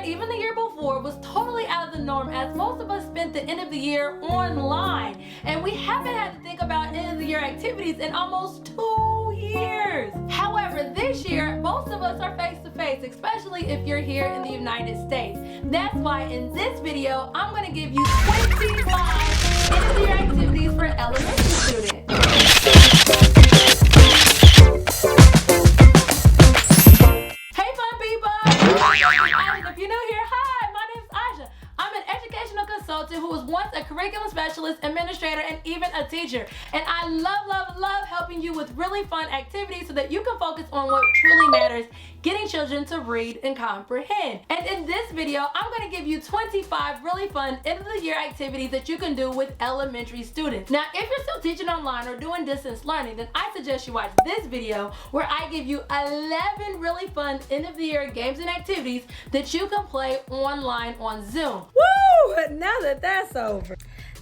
even the year before was totally out of the norm, as most of us spent the end of the year online, and we haven't had to think about end of the year activities in almost 2 years. However, this year most of us are face to face, especially if you're here in the United States. That's why in this video I'm going to give you 25 end of the year activities for elementary students. Hey fun people! If you're new here, hi, my name is Aisha. I'm an educational consultant who was once a curriculum specialist, administrator, and even a teacher. And I love helping you with really fun activities so that you can focus on what truly matters, getting children to read and comprehend. And in this video, I'm going to give you 25 really fun end of the year activities that you can do with elementary students. Now, if you're still teaching online or doing distance learning, then I suggest you watch this video where I give you 11 really fun end of the year games and activities that you can play online on Zoom. Woo! Now that that's over,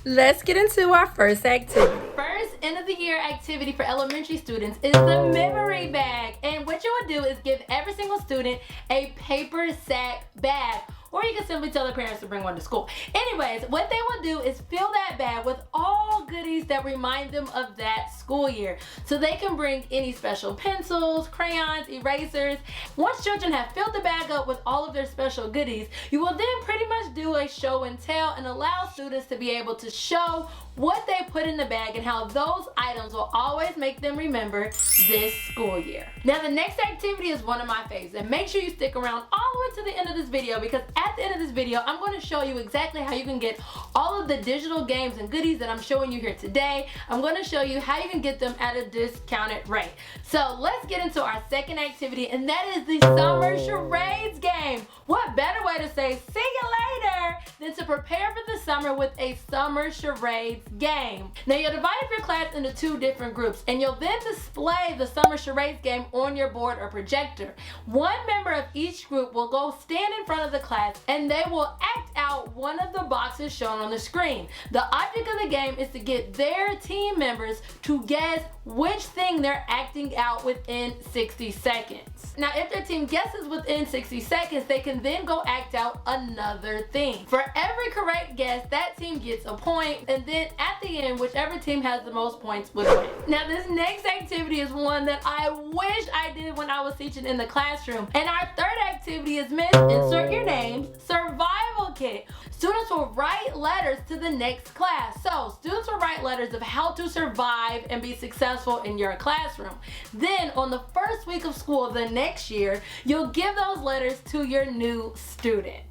let's get into our first activity. First end of the year activity for elementary students is the memory bag. And what you would do is give every single student a paper sack bag. Or you can simply tell their parents to bring one to school. Anyways, what they will do is fill that bag with all goodies that remind them of that school year. So they can bring any special pencils, crayons, erasers. Once children have filled the bag up with all of their special goodies, you will then pretty much do a show and tell and allow students to be able to show what they put in the bag and how those items will always make them remember this school year. Now the next activity is one of my favorites, and make sure you stick around all the way to the end of this video, because at the end of this video I'm going to show you exactly how you can get all of the digital games and goodies that I'm showing you here today. I'm going to show you how you can get them at a discounted rate. So let's get into our second activity, and that is the summer charades game. What better way to say see you later than to prepare for the summer with a summer charades game. Now you'll divide up your class into 2 different groups, and you'll then display the summer charades game on your board or projector. One member of each group will go stand in front of the class, and they will act out one of the boxes shown on the screen. The object of the game is to get their team members to guess which thing they're acting out within 60 seconds. Now if their team guesses within 60 seconds, they can then go act out another thing. For every correct guess, that team gets a point, and then at the end, whichever team has the most points would win. Now this next activity is one that I wish I did when I was teaching in the classroom. And our third activity is Miss Insert Your Names Survival Kit. Students will write letters to the next class. So students will write letters of how to survive and be successful in your classroom. Then on the first week of school of the next year, you'll give those letters to your new students.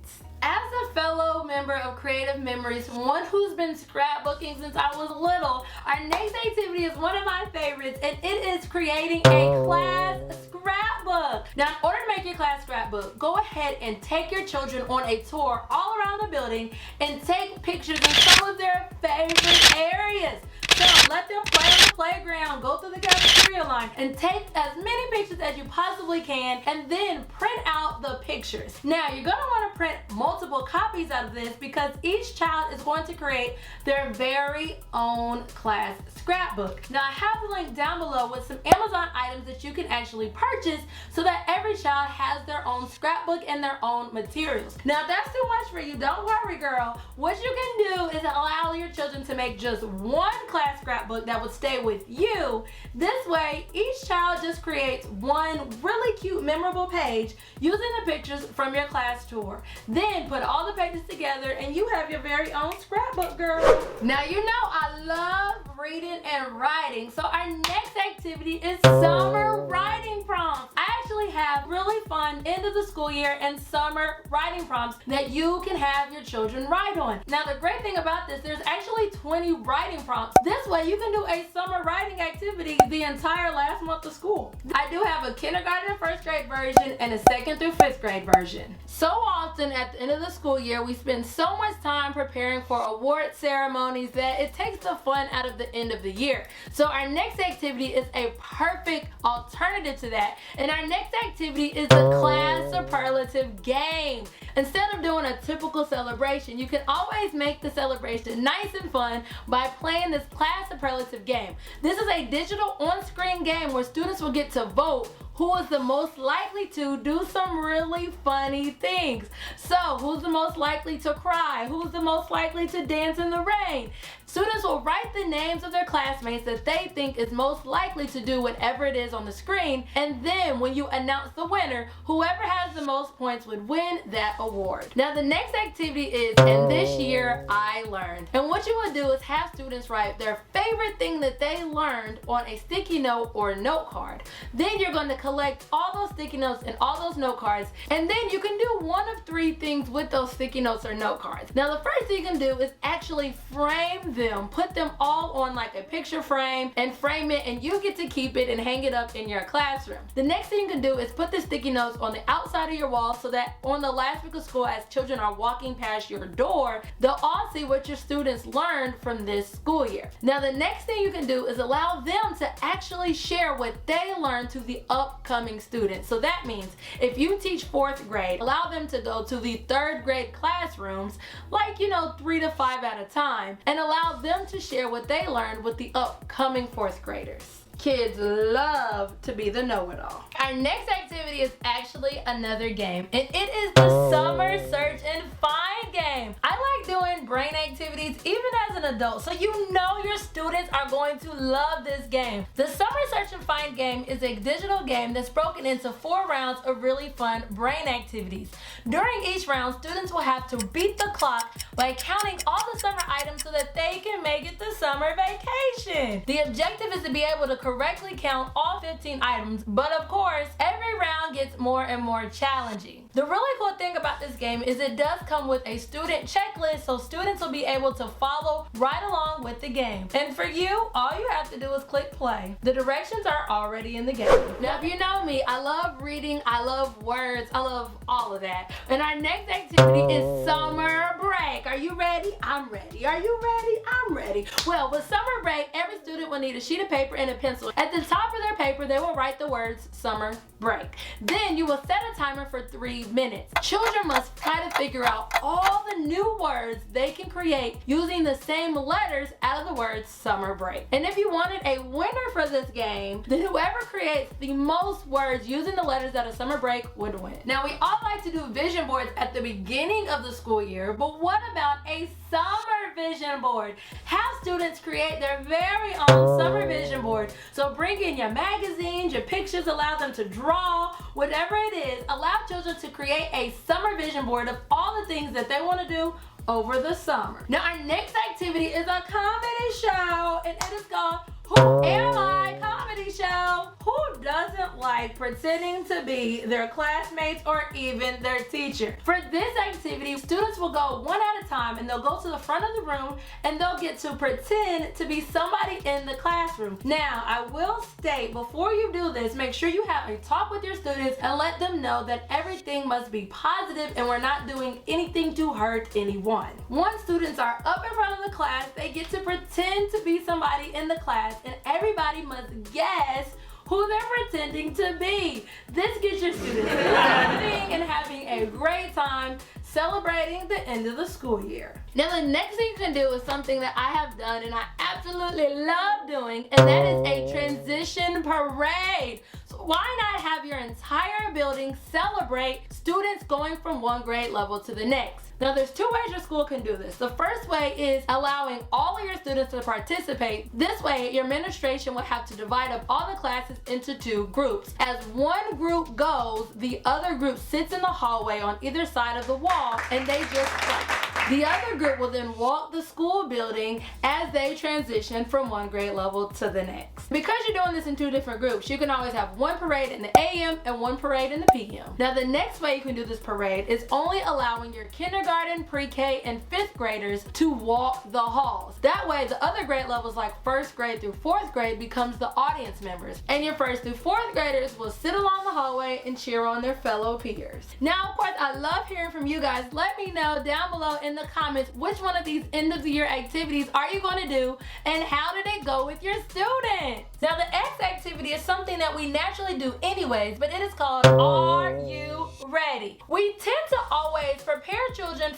As a fellow member of Creative Memories, one who's been scrapbooking since I was little, our next activity is one of my favorites, and it is creating a class scrapbook. Now, in order to make your class scrapbook, go ahead and take your children on a tour all around the building and take pictures of some of their favorite areas. So let them play on the playground, go through the cafeteria line, and take as many pictures as you possibly can, and then print out the pictures. Now you're going to want to print multiple copies out of this, because each child is going to create their very own class scrapbook. Now I have the link down below with some Amazon items that you can actually purchase so that every child has their own scrapbook and their own materials. Now if that's too much for you, don't worry girl. What you can do is allow your children to make just one class scrapbook that would stay with you. This way each child just creates one really cute memorable page using the pictures from your class tour. Then put all the pages together and you have your very own scrapbook, girl. Now you know I love reading and writing, so our next activity is summer writing prompts. I actually have really fun end of the school year and summer writing prompts that you can have your children write on. Now the great thing about this, there's actually 20 writing prompts. This way you can do a summer writing activity the entire last month of school. I do have a kindergarten and first grade version and a 2nd through 5th grade version. So often at the end of the school year, we spend so much time preparing for award ceremonies that it takes the fun out of the end of the year. So our next activity is a perfect alternative to that. And our next activity is the class superlative game. Instead of doing a typical celebration, you can always make the celebration nice and fun by playing this class superlative game. This is a digital on-screen game where students will get to vote who is the most likely to do some really funny things. So, who's the most likely to cry? Who's the most likely to dance in the rain? Students will write the names of their classmates that they think is most likely to do whatever it is on the screen, and then when you announce the winner, whoever has the most points would win that award. Now the next activity is, and this year I learned. And what you would do is have students write their favorite thing that they learned on a sticky note or a note card. Then you're going to collect all those sticky notes and all those note cards, and then you can do one of three things with those sticky notes or note cards. Now the first thing you can do is actually frame them, put them all on like a picture frame and frame it, and you get to keep it and hang it up in your classroom. The next thing you can do is put the sticky notes on the outside of your wall so that on the last week of school, as children are walking past your door, they'll all see what your students learned from this school year. Now the next thing you can do is allow them to actually share what they learned to the upcoming students. So that means if you teach 4th grade, allow them to go to the 3rd grade classrooms, like 3 to 5 at a time, and allow them to share what they learned with the upcoming 4th graders. Kids love to be the know-it-all. Our next activity is actually another game, and it is the Summer Search and Find game. I like doing brain activities even as an adult, so you know your students are going to love this game. The Summer Search and Find game is a digital game that's broken into 4 rounds of really fun brain activities. During each round, students will have to beat the clock by counting all the summer items so that they can make it to summer vacation. The objective is to be able to correctly count all 15 items, but of course, every round gets more and more challenging. The really cool thing about this game is it does come with a student checklist, so students will be able to follow right along with the game. And for you, all you have to do is click play. The directions are already in the game. Now, if you know me, I love reading, I love words, I love all of that. And our next activity is summer break. Are you ready? I'm ready. Are you ready? I'm ready. Well, with summer break, every student will need a sheet of paper and a pencil. At the top of their paper, they will write the words summer break. Then you will set a timer for 3 minutes. Children must try to figure out all the new words they can create using the same letters out of the words summer break. And if you wanted a winner for this game, then whoever creates the most words using the letters out of summer break would win. Now, we all like to do vision boards at the beginning of the school year, but what about a summer vision board? Have students create their very own summer vision board. So bring in your magazines, your pictures, allow them to draw, whatever it is. Allow children to create a summer vision board of all the things that they want to do over the summer. Now our next activity is a comedy show, and it is called Who Am I? Comedy Show. Who doesn't like pretending to be their classmates or even their teacher? For this activity, students will go one at a time, and they'll go to the front of the room and they'll get to pretend to be somebody in the classroom. Now, I will state before you do this, make sure you have a talk with your students and let them know that everything must be positive and we're not doing anything to hurt anyone. Once students are up in front of the class, they get to pretend to be somebody in the class, and everybody must guess who they're pretending to be. This gets your students laughing and having a great time celebrating the end of the school year. Now the next thing you can do is something that I have done and I absolutely love doing, and that is a transition parade. So why not have your entire building celebrate students going from one grade level to the next? Now there's 2 ways your school can do this. The first way is allowing all of your students to participate. This way your administration will have to divide up all the classes into 2 groups. As one group goes, the other group sits in the hallway on either side of the wall and they just play. The other group will then walk the school building as they transition from one grade level to the next. Because you're doing this in 2 different groups, you can always have one parade in the AM and one parade in the PM. Now the next way you can do this parade is only allowing your kindergarten, pre-K, and 5th graders to walk the halls. That way the other grade levels like 1st grade through 4th grade becomes the audience members, and your 1st through 4th graders will sit along the hallway and cheer on their fellow peers. Now of course I love hearing from you guys. Let me know down below in the comments which one of these end of the year activities are you going to do and how did it go with your students. Now the X activity is something that we naturally do anyways, but it is called Are You Ready? We tend to always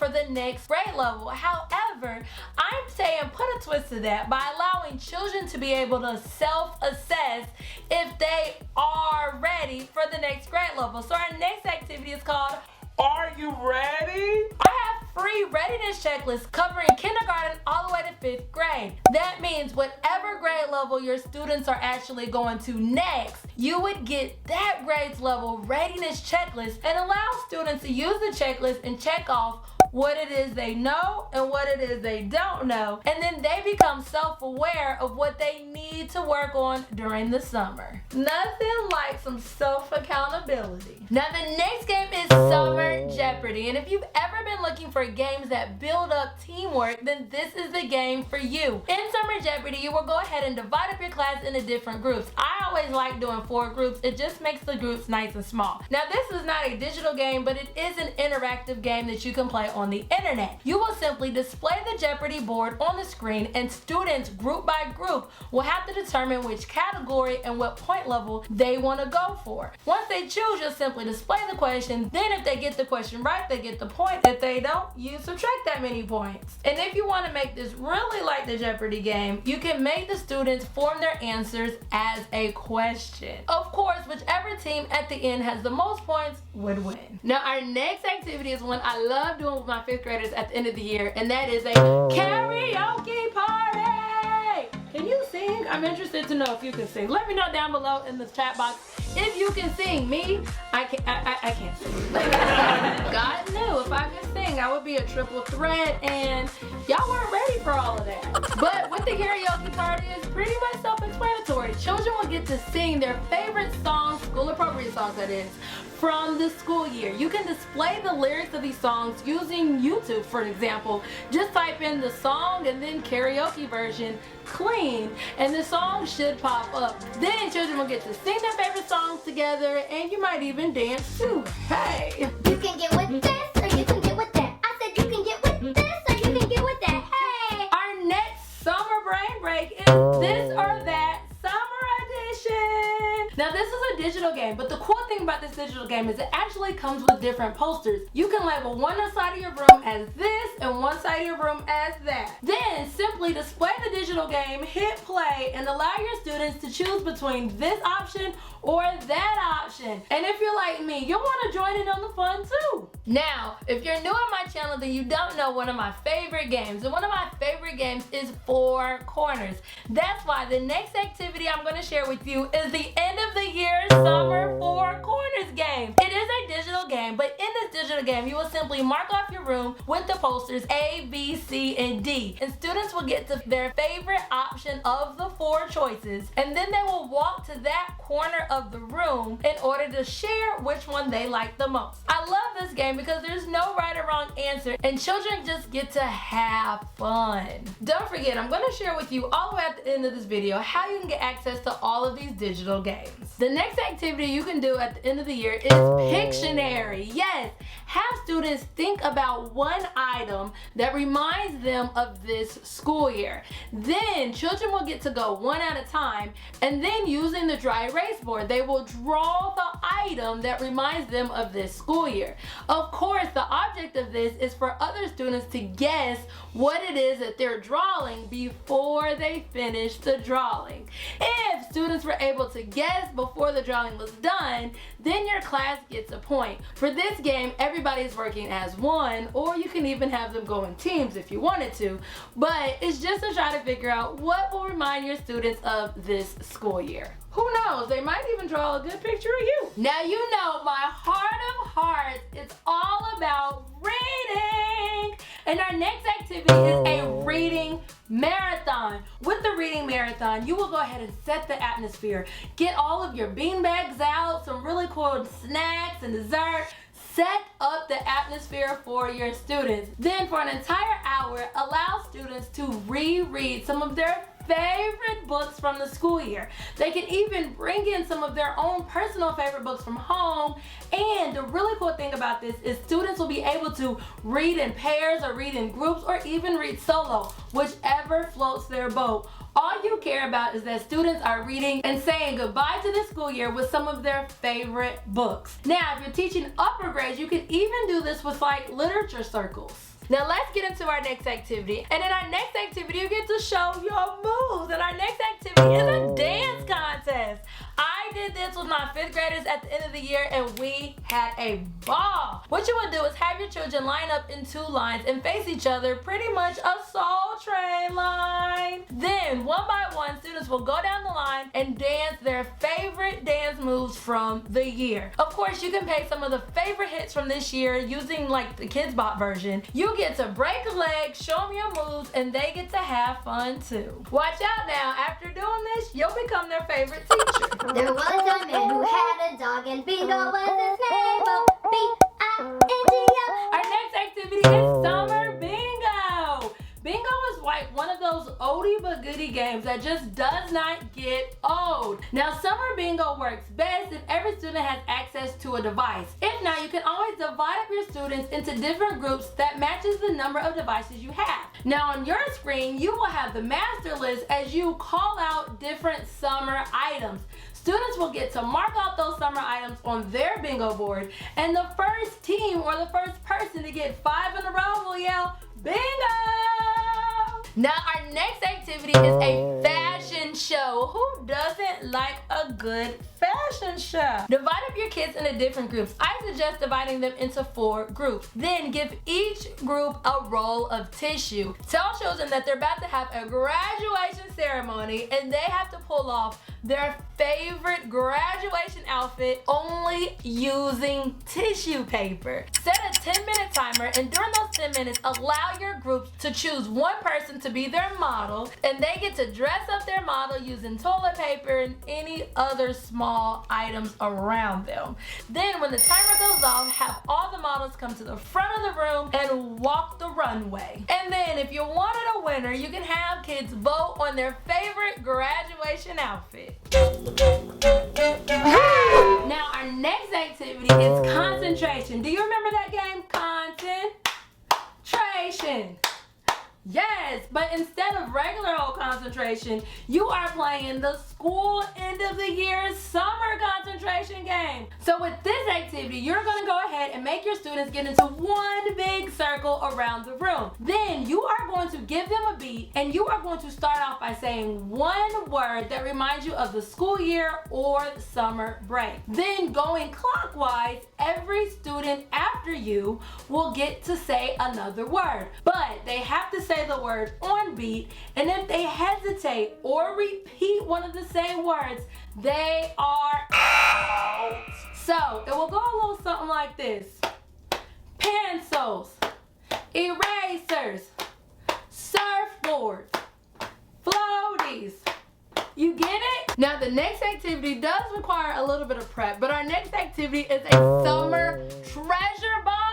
for the next grade level. However, I'm saying put a twist to that by allowing children to be able to self-assess if they are ready for the next grade level. So our next activity is called Are You Ready? I have free readiness checklists covering kindergarten all the way to 5th grade. That means whatever grade level your students are actually going to next, you would get that grade's level readiness checklist and allow students to use the checklist and check off what it is they know and what it is they don't know, and then they become self-aware of what they need to work on during the summer. Nothing like some self-accountability. Now the next game is Summer Jeopardy, and if you've ever been looking for games that build up teamwork, then this is the game for you. In Summer Jeopardy, you will go ahead and divide up your class into different groups. I always like doing 4 groups. It just makes the groups nice and small. Now this is not a digital game, but it is an interactive game that you can play on the internet. You will simply display the Jeopardy board on the screen, and students group by group will have to determine which category and what point level they want to go for. Once they choose, you'll simply display the question. Then if they get the question right, they get the point. If they don't, you subtract that many points. And if you want to make this really like the Jeopardy game, you can make the students form their answers as a question. Of course, whichever team at the end has the most points would win. Now our next activity is one I love doing with my 5th graders at the end of the year, and that is a karaoke party. Can you sing? I'm interested to know if you can sing. Let me know down below in the chat box if you can sing. Me, I can't sing. God knew if I could sing, I would be a triple threat, and y'all weren't ready for all of that. But with the karaoke party, it's pretty much self-explanatory. Children will get to sing their favorite songs, school-appropriate songs that is, from the school year. You can display the lyrics of these songs using YouTube, for example. Just type in the song and then karaoke version clean, and the song should pop up. Then children will get to sing their favorite songs together, and you might even dance too. Hey! You can get with this, or you can get with that. I said you can get with this, or you can get with that. Hey! Our next summer brain break is This or That Summer Edition. Now this is a digital game, but the cool thing about this digital game is it actually comes with different posters. You can label one side of your room as this and one side of your room as that. Then simply display the digital game, hit play, and allow your students to choose between this option or that option. And if you're like me, you'll want to join in on the fun too. Now, if you're new on my channel, then you don't know one of my favorite games. And one of my favorite games is 4 Corners. That's why the next activity I'm going to share with you is the end of the year summer 4 Corners game. It is a digital game, but in this digital game, you will simply mark off your room with the posters A, B, C, and D. And students will get to their favorite option of the 4 choices, and then they will walk to that corner of the room in order to share which one they like the most. I love this game because there's no right or wrong answer, and children just get to have fun. Don't forget, I'm going to share with you all the way at the end of this video how you can get access to all of these digital games. The next activity you can do at the end of the year is Pictionary. Yes, have students think about one item that reminds them of this school year. Then children will get to go one at a time, and then using the dry erase board, they will draw the item that reminds them of this school year. Of course, the object of this is for other students to guess what it is that they're drawing before they finish the drawing. If students were able to guess before the drawing was done, then your class gets a point. For this game, everybody's working as one, or you can even have them go in teams if you wanted to, but it's just to try to figure out what will remind your students of this school year. Who knows, they might even draw a good picture of you. Now you know my heart of hearts is all about reading. And our next activity is a reading marathon. With the reading marathon, you will go ahead and set the atmosphere. Get all of your bean bags out, some really cool snacks and dessert. Set up the atmosphere for your students. Then for an entire hour, allow students to reread some of their favorite books from the school year. They can even bring in some of their own personal favorite books from home. And the really cool thing about this is students will be able to read in pairs or read in groups or even read solo, whichever floats their boat. All you care about is that students are reading and saying goodbye to the school year with some of their favorite books. Now, if you're teaching upper grades, you can even do this with like literature circles. Now let's get into our next activity. And in our next activity, you get to show your moves. And our next activity is a dance contest. I did this with my 5th graders at the end of the year and we had a ball. What you would do is have your children line up in 2 lines and face each other, pretty much a Soul Train line. Then one by one, students will go down the line and dance their favorite dance moves from the year. Of course, you can pick some of the favorite hits from this year using like the Kids Bop version. You get to break a leg, show them your moves, and they get to have fun too. Watch out now, after doing this, you'll become their favorite teacher. There was a man who had a dog and Bingo was his name. Oh, B-I-N-G-O. Our next activity is Summer Bingo. Bingo is like one of those oldie but goodie games that just does not get old. Now, Summer Bingo works best if every student has access to a device. If not, you can always divide up your students into different groups that matches the number of devices you have. Now, on your screen, you will have the master list as you call out different summer items. Students will get to mark out those summer items on their bingo board, and the first team or the first person to get 5 in a row will yell, Bingo! Now, our next activity is a fashion show. Who doesn't like a good fashion show? Divide up your kids into different groups. I suggest dividing them into 4 groups. Then give each group a roll of tissue. Tell children that they're about to have a graduation ceremony and they have to pull off their favorite graduation outfit only using tissue paper. Set a 10-minute timer, and during those 10 minutes, allow your groups to choose one person to be their model, and they get to dress up their model using toilet paper and any other small items around them. Then when the timer goes off, have all the models come to the front of the room and walk the runway. And then if you wanted a winner, you can have kids vote on their favorite graduation outfit. Now, our next activity is concentration. Do you remember that game? Concentration. Yes, but instead of regular old concentration, you are playing the school end of the year summer concentration game. So with this activity, you're going to go ahead and make your students get into one big circle around the room. Then you are going to give them a beat, and you are going to start off by saying one word that reminds you of the school year or summer break. Then going clockwise, every student after you will get to say another word, but they have to say the word on beat, and if they hesitate or repeat one of the same words, they are out. So it will go a little something like this: pencils, erasers, surfboards, floaties. You get it? Now, the next activity does require a little bit of prep, but our next activity is a summer treasure box.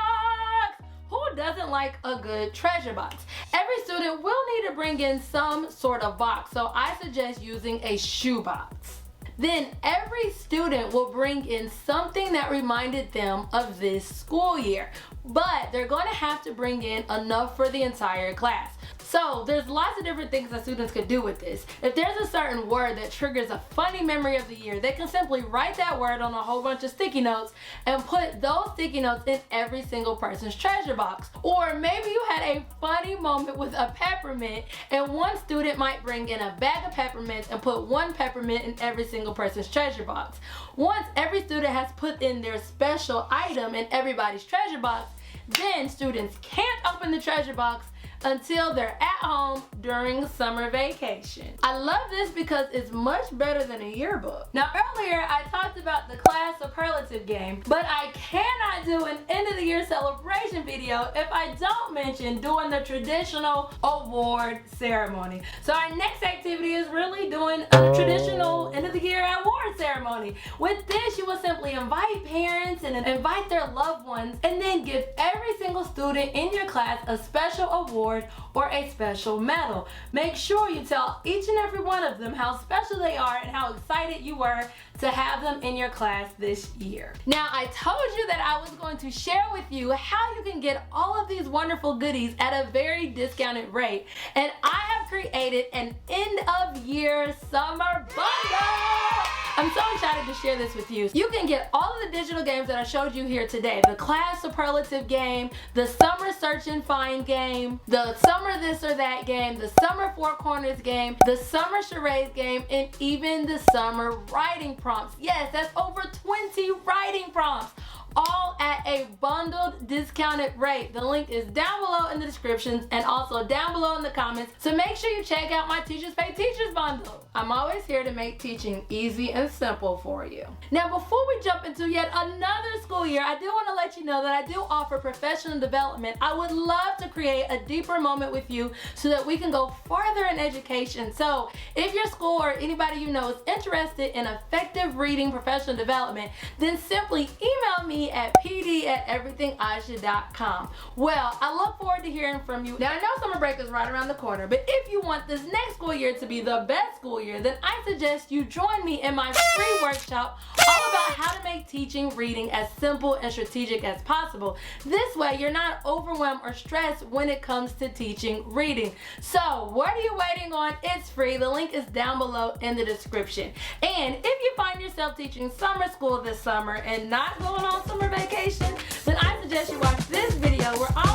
Who doesn't like a good treasure box? Every student will need to bring in some sort of box, so I suggest using a shoebox. Then every student will bring in something that reminded them of this school year, but they're going to have to bring in enough for the entire class. So there's lots of different things that students could do with this. If there's a certain word that triggers a funny memory of the year, they can simply write that word on a whole bunch of sticky notes and put those sticky notes in every single person's treasure box. Or maybe you had a funny moment with a peppermint, and one student might bring in a bag of peppermints and put one peppermint in every single person's treasure box. Once every student has put in their special item in everybody's treasure box, then students can't open the treasure box until they're at home during summer vacation. I love this because it's much better than a yearbook. Now, earlier I talked about the class Superlative game, but I cannot do an end of the year celebration video if I don't mention doing the traditional award ceremony. So our next activity is really doing a traditional end of the year award ceremony. With this, you will simply invite parents and invite their loved ones, and then give every single student in your class a special award or a special medal. Make sure you tell each and every one of them how special they are and how excited you were to have them in your class this year. Now, I told you that I was going to share with you how you can get all of these wonderful goodies at a very discounted rate, and I have created an end of year summer bundle. I'm so excited to share this with you. You can get all of the digital games that I showed you here today. The class superlative game, the summer search and find game, the summer this or that game, the summer four corners game, the summer charades game, and even the summer writing prompts. Yes, that's over 20 writing prompts, all at a bundled discounted rate. The link is down below in the descriptions and also down below in the comments. So make sure you check out my Teachers Pay Teachers bundle. I'm always here to make teaching easy and simple for you. Now, before we jump into yet another school year, I do want to let you know that I do offer professional development. I would love to create a deeper moment with you so that we can go further in education. So if your school or anybody you know is interested in effective reading professional development, then simply email me at pd@everythingaisha.com. Well, I look forward to hearing from you. Now, I know summer break is right around the corner, but if you want this next school year to be the best school year, then I suggest you join me in my free workshop all about how to make teaching reading as simple and strategic as possible. This way, you're not overwhelmed or stressed when it comes to teaching reading. So, what are you waiting on? It's free. The link is down below in the description. And if you find yourself teaching summer school this summer and not going on summer vacation, then I suggest you watch this video where I'll